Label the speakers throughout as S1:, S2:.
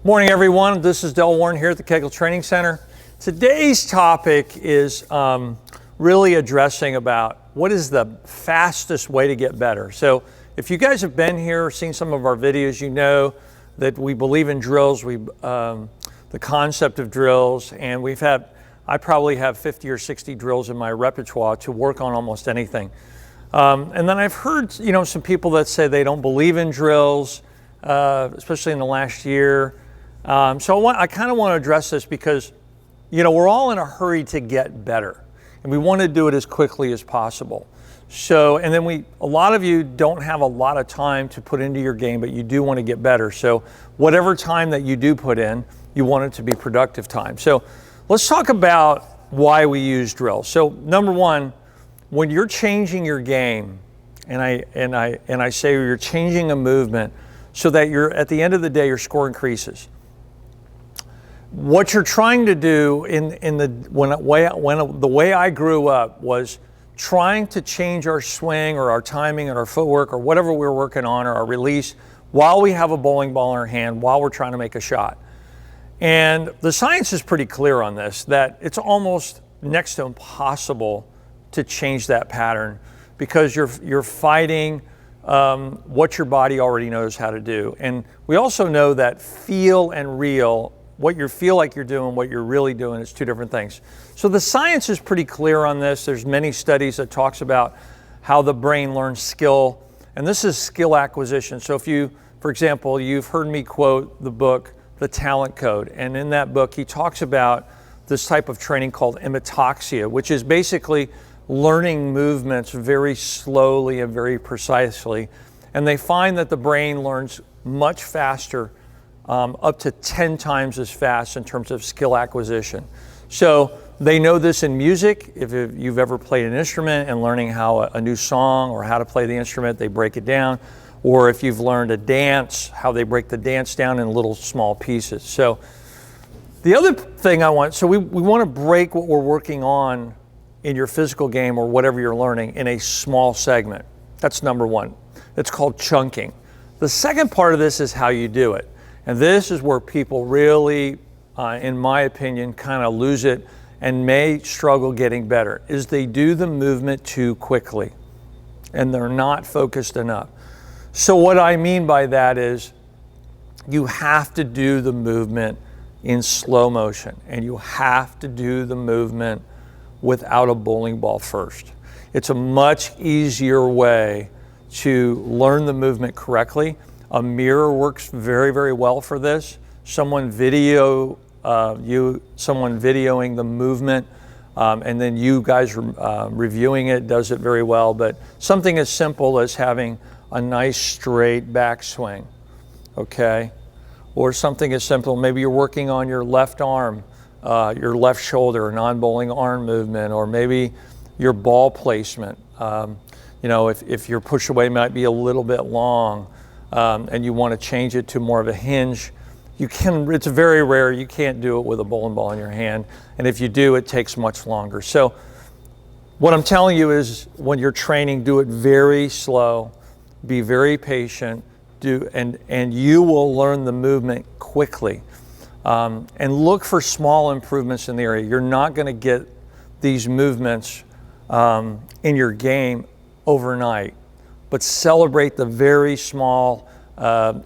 S1: Morning, everyone. This is Del Warren here at the Kegel Training Center. Today's topic is really addressing about what is the fastest way to get better. So if you guys have been here, seen some of our videos, you know that we believe in drills, the concept of drills, and I probably have 50 or 60 drills in my repertoire to work on almost anything. And then I've heard, some people that say they don't believe in drills, especially in the last year. So I kind of want to address this because, we're all in a hurry to get better, and we want to do it as quickly as possible. So, and then a lot of you don't have a lot of time to put into your game, but you do want to get better. So whatever time that you do put in, you want it to be productive time. So let's talk about why we use drills. So number one, when you're changing your game, and I say you're changing a movement so that at the end of the day, your score increases. What you're trying to do the way I grew up was trying to change our swing or our timing and our footwork or whatever we're working on, or our release, while we have a bowling ball in our hand, while we're trying to make a shot. And the science is pretty clear on this, that it's almost next to impossible to change that pattern because you're fighting what your body already knows how to do. And we also know that feel and real, what you feel like you're doing, what you're really doing, is two different things. So the science is pretty clear on this. There's many studies that talks about how the brain learns skill, and this is skill acquisition. So for example, you've heard me quote the book, The Talent Code, and in that book, he talks about this type of training called imitaxia, which is basically learning movements very slowly and very precisely. And they find that the brain learns much faster, up to 10 times as fast in terms of skill acquisition. So they know this in music. If you've ever played an instrument and learning how a new song or how to play the instrument, they break it down. Or if you've learned a dance, how they break the dance down in little small pieces. So the other thing we want to break what we're working on in your physical game or whatever you're learning in a small segment. That's number one. It's called chunking. The second part of this is how you do it. And this is where people really, in my opinion, kind of lose it and may struggle getting better, is they do the movement too quickly and they're not focused enough. So what I mean by that is you have to do the movement in slow motion, and you have to do the movement without a bowling ball first. It's a much easier way to learn the movement correctly. A mirror works very, very well for this. Someone videoing the movement, and then you guys reviewing it does it very well. But something as simple as having a nice straight backswing, okay? Or something as simple, maybe you're working on your left arm, your left shoulder, a non-bowling arm movement, or maybe your ball placement. If your push away might be a little bit long, and you want to change it to more of a hinge, it's very rare. You can't do it with a bowling ball in your hand. And if you do, it takes much longer. So what I'm telling you is when you're training, do it very slow, be very patient, and you will learn the movement quickly. And look for small improvements in the area. You're not going to get these movements in your game overnight, but celebrate the very small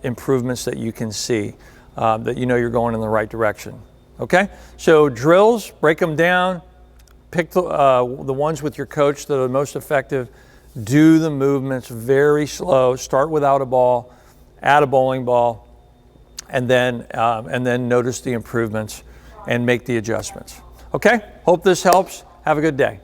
S1: improvements that you can see, that you're going in the right direction. Okay? So drills, break them down, pick the ones with your coach that are the most effective, do the movements very slow, start without a ball, add a bowling ball, and then notice the improvements and make the adjustments. Okay? Hope this helps. Have a good day.